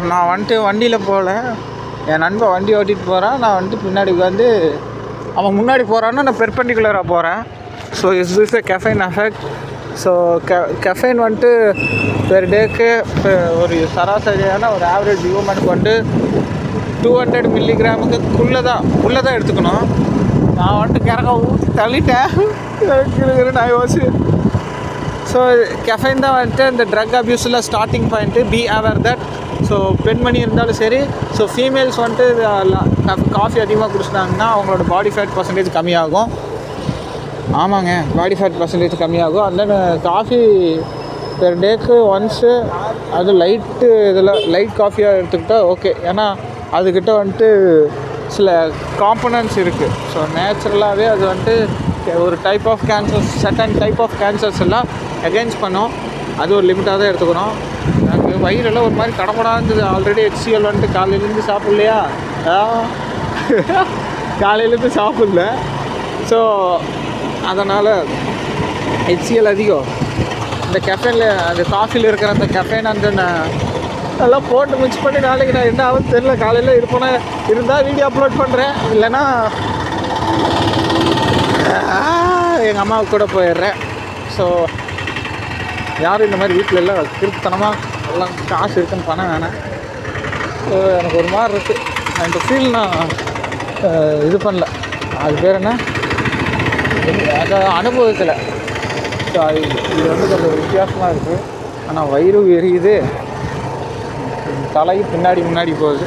நான் வந்துட்டு வண்டியில் போகல, என் நண்பன் வண்டி ஓட்டிகிட்டு போகிறான். நான் வந்துட்டு பின்னாடி வந்து அவன் முன்னாடி போகிறான்னா நான் பெர்பெண்டிகுலராக போகிறேன். So is this a caffeine effect. So caffeine வந்துட்டு பெர் டேக்கு ஒரு சராசரியான ஒரு ஆவரேஜ் ஹியூமனுக்கு வந்து 200 மில்லிகிராமுக்குள்ளே தான் எடுத்துக்கணும். நான் வந்துட்டு கிறக்க ஊற்றி தள்ளிட்டேன் நான் யோசி. ஸோ கெஃபைன் தான் வந்துட்டு இந்த ட்ரக் அப்யூஸில் starting point. Be aware that. So பெண்மணி இருந்தாலும் சரி, ஸோ ஃபீமேல்ஸ் வந்துட்டு காஃபி அதிகமாக குடிச்சிட்டாங்கன்னா அவங்களோட பாடி ஃபேட் பர்சன்டேஜ் கம்மியாகும். ஆமாங்க, பாடி ஃபேட் பர்சன்டேஜ் கம்மியாகும். அண்ட் தென் காஃபி பெர் டேக்கு ஒன்ஸு அது லைட் காஃபியாக எடுத்துக்கிட்டால் ஓகே. ஏன்னா அதுக்கிட்ட வந்துட்டு சில காம்பனன்ட்ஸ் இருக்குது. ஸோ நேச்சுரலாகவே அது வந்துட்டு ஒரு type of cancers, certain type of cancers எல்லாம் அகெயின்ஸ்ட் பண்ணோம். அது ஒரு லிமிட்டாக தான் எடுத்துக்கணும். எனக்கு வயிறெல்லாம் ஒரு மாதிரி கடப்படாக இருந்தது. ஆல்ரெடி HCL வந்துட்டு காலையிலேருந்து சாப்பிட்லையா, காலையிலேருந்து சாப்பிடல. ஸோ அதனால் HCL அதிகம். இந்த கெஃபைனில் அந்த காஃபியில் இருக்கிற அந்த கெஃபைன் அந்த எல்லாம் போட்டு மிக்ஸ் பண்ணி நாளைக்கு நான் என்ன ஆகுதுன்னு தெரியல. காலையில் இருந்தால் வீடியோ அப்லோட் பண்ணுறேன், இல்லைன்னா எங்கள் அம்மாவுக்கு கூட போயிடுறேன். ஸோ யாரும் இந்த மாதிரி வீட்டில் எல்லாம் திருப்தனமாக எல்லாம் காசு இருக்குன்னு பண்ண வேணாம். ஸோ எனக்கு ஒரு மாதிரி இருக்குது. அந்த ஃபீல் நான் இது பண்ணல, அது பேர் என்ன, அதை அனுபவிக்கலை. ஸோ இது வந்து கொஞ்சம் வித்தியாசமாக இருக்குது. ஆனால் வயிறு எரியுது, தலை முன்னாடி போகுது.